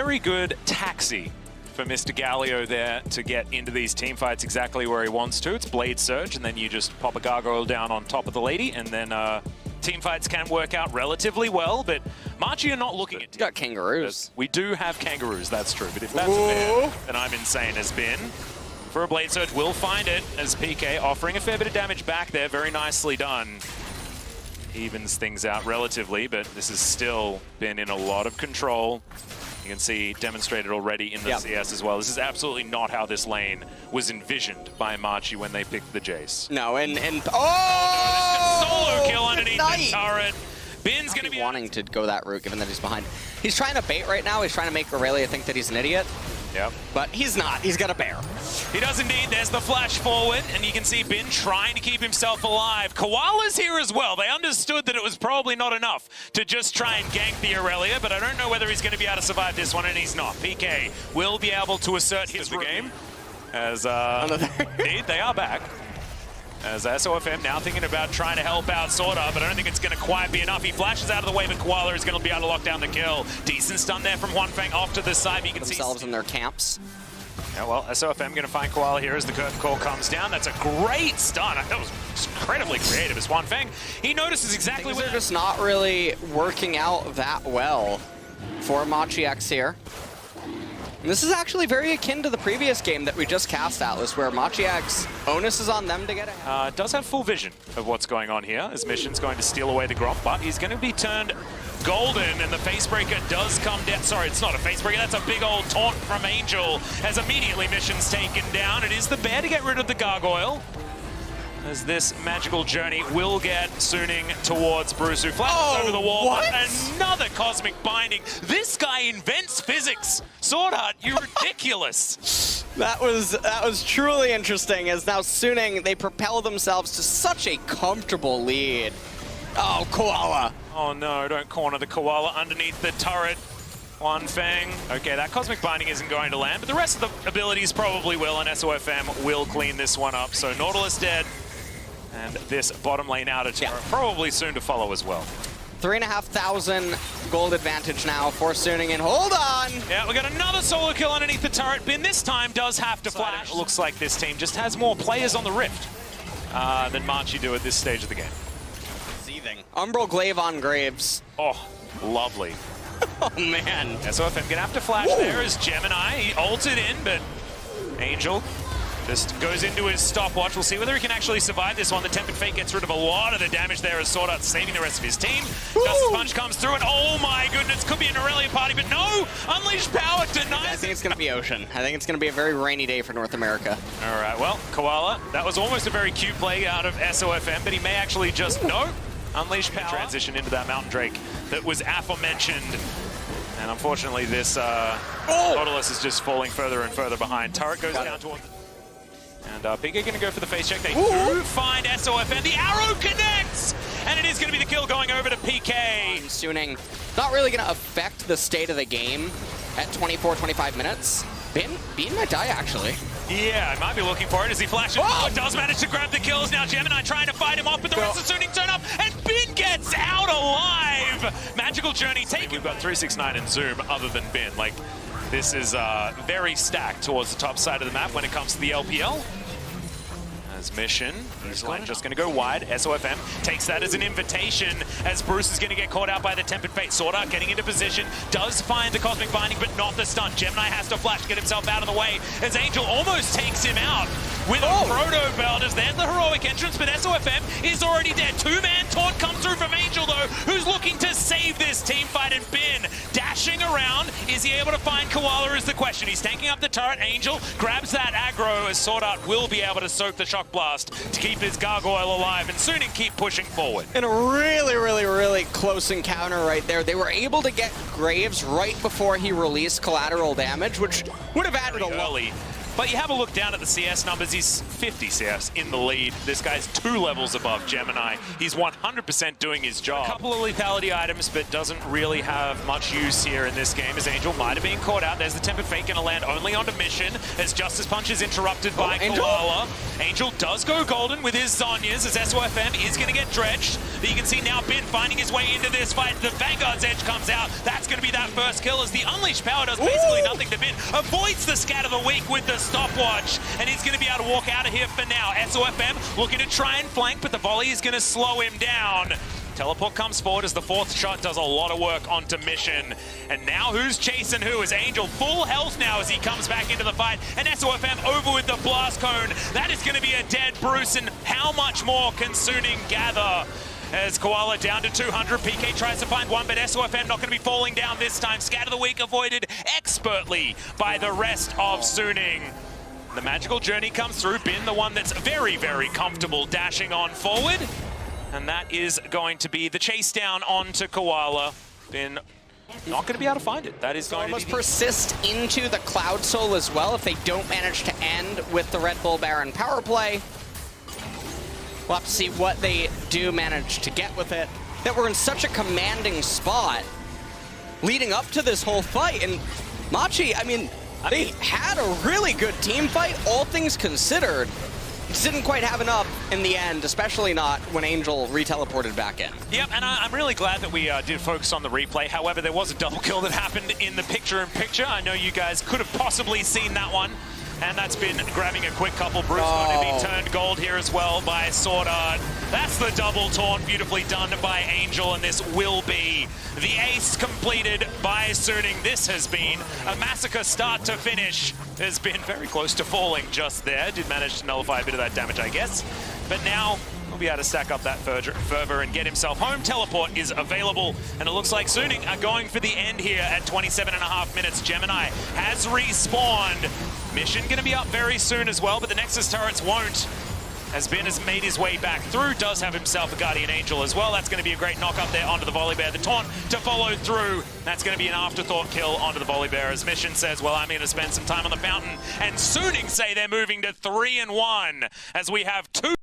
very good taxi for Mr. Galio there to get into these team fights exactly where he wants to. It's Blade Surge, and then you just pop a gargoyle down on top of the lady, and then team fights can work out relatively well, but Marchi are not looking at... Got kangaroos. We do have kangaroos, that's true, but if that's a bear, then I'm insane as Bin. For a Blade Surge, will find it as PK offering a fair bit of damage back there. Very nicely done. Evens things out relatively, but this has still been in a lot of control. You can see demonstrated already in the CS as well. This is absolutely not how this lane was envisioned by Marchi when they picked the Jace. No, and oh! Solo kill underneath the turret. Bin's going to be wanting to go that route, given that he's behind. He's trying to bait right now. He's trying to make Aurelia think that he's an idiot. Yep. But he's not. He's got a bear. He does indeed. There's the flash forward, and you can see Bin trying to keep himself alive. Koala's here as well. They understood that it was probably not enough to just try and gank the Aurelia, but I don't know whether he's going to be able to survive this one, and he's not. PK will be able to assert his game. As, indeed, they are back. As SOFM now thinking about trying to help out Sorta, but I don't think it's going to quite be enough. He flashes out of the way, but Koala is going to be able to lock down the kill. Decent stun there from Huanfeng off to the side. You can see themselves in their camps. Yeah, well, SOFM going to find Koala here as the curtain call comes down. That's a great stun. That was incredibly creative as Huanfeng. He notices exactly what they're just not really working out that well for MCX here. And this is actually very akin to the previous game that we just cast, Atlas, where MCX, onus is on them to get ahead. Does have full vision of what's going on here, as Mission's going to steal away the Gromp, but he's going to be turned golden, and the Facebreaker does come down. Sorry, it's not a Facebreaker, that's a big old taunt from Angel, as immediately Mission's taken down. It is the bear to get rid of the Gargoyle, as this magical journey will get Suning towards Bruce, who flashes over the wall. What? But another Cosmic Binding. This guy invents physics. Swordheart, you're ridiculous. That was truly interesting, as now Suning, they propel themselves to such a comfortable lead. Oh, Koala. Oh no, don't corner the Koala underneath the turret. Huanfeng. Okay, that Cosmic Binding isn't going to land, but the rest of the abilities probably will, and SOFM will clean this one up. So Nautilus dead. And this bottom lane outer turret probably soon to follow as well. 3,500 gold advantage now for Suning, and hold on! Yeah, we got another solo kill underneath the turret. Bin this time does have to flash. Looks like this team just has more players on the Rift than Marchi do at this stage of the game. Seething. Umbral Glaive on Graves. Oh, lovely. Oh man. SOFM gonna have to flash there as Gemini. He ulted in, but Angel just goes into his stopwatch. We'll see whether he can actually survive this one. The Tempered Fate gets rid of a lot of the damage there as Sword Art saving the rest of his team. Justice Punch comes through, and oh my goodness, could be an Aurelia party, but no! Unleashed Power denies I think it's going to be Ocean. I think it's going to be a very rainy day for North America. All right, well, Koala, that was almost a very cute play out of SOFM, but he may actually just, no, Unleashed Power. Transition into that Mountain Drake that was aforementioned. And unfortunately, this Nautilus is just falling further and further behind. Turret goes down towards... And PK going to go for the face check. They do find SOFM. The arrow connects! And it is going to be the kill going over to PK. Suning, not really going to affect the state of the game at 24, 25 minutes. Bin might die, actually. Yeah, I might be looking for it as he flashes. Oh, does manage to grab the kills. Now Gemini trying to fight him off, but the rest of Suning turn up, and Bin gets out alive! Magical Journey taken. We've got 369 and Zoom other than Bin. Like, this is very stacked towards the top side of the map when it comes to the LPL. As Mission, he's just going to go wide. SOFM takes that as an invitation as Bruce is going to get caught out by the Tempered Fate. Sword Art getting into position, does find the Cosmic Binding, but not the stun. Gemini has to flash to get himself out of the way as Angel almost takes him out with a Proto Belt as there's the heroic entrance, but SOFM is already dead. Two-man taunt comes through from Angel, though, who's looking to save this team fight, and Bin dashing around. Is he able to find Koala is the question. He's tanking up the turret. Angel grabs that aggro as Sword Art will be able to soak the Shock Blast to keep his Gargoyle alive and soon keep pushing forward. And a really close encounter right there. They were able to get Graves right before he released collateral damage, which would have added a lot. But you have a look down at the CS numbers, he's 50 CS in the lead. This guy's 2 levels above Gemini. He's 100% doing his job. A couple of lethality items, but doesn't really have much use here in this game, as Angel might have been caught out. There's the Tempered Fate gonna land only onto Mission, as Justice Punch is interrupted by Koala. Angel does go golden with his Zonyas, as SOFM is gonna get dredged. But you can see now Bin finding his way into this fight. The Vanguard's Edge comes out. That's gonna be that first kill, as the Unleashed Power does basically nothing to Bin. Avoids the Scat of the Week with the stopwatch, and he's going to be able to walk out of here for now. SOFM looking to try and flank, but the volley is going to slow him down. Teleport comes forward as the 4th shot does a lot of work onto Mission. And now who's chasing who? Is Angel full health now as he comes back into the fight, and SOFM over with the Blast Cone. That is going to be a dead Bruce, and how much more can Suning gather? As Koala down to 200, PK tries to find one, but SOFM not going to be falling down this time. Scat of the Week avoided expertly by the rest of Suning. The Magical Journey comes through. Bin, the one that's very, very comfortable dashing on forward. And that is going to be the chase down onto Koala. Bin not going to be able to find it. That is going to be persist into the Cloud Soul as well if they don't manage to end with the Red Bull Baron power play. We'll have to see what they do manage to get with it. That we're in such a commanding spot leading up to this whole fight. And Machi, I mean, they had a really good team fight, all things considered. Just didn't quite have enough in the end, especially not when Angel re-teleported back in. Yep, and I'm really glad that we did focus on the replay. However, there was a double kill that happened in the picture-in-picture. I know you guys could have possibly seen that one. And that's been grabbing a quick couple. Bruce going to be turned gold here as well by Sword Art. That's the double taunt, beautifully done by Angel, and this will be the ace completed by Suning. This has been a massacre start to finish. Has been very close to falling just there. Did manage to nullify a bit of that damage, I guess. But now he'll be able to stack up that fervor and get himself home. Teleport is available, and it looks like Suning are going for the end here at 27.5 minutes. Gemini has respawned. Mission going to be up very soon as well, but the Nexus turrets won't. As Bin has made his way back through, does have himself a Guardian Angel as well. That's going to be a great knock up there onto the Volley Bear. The taunt to follow through. That's going to be an afterthought kill onto the Volley Bear, as Mission says, well, I'm going to spend some time on the fountain. And Suning say they're moving to 3-1 as we have 2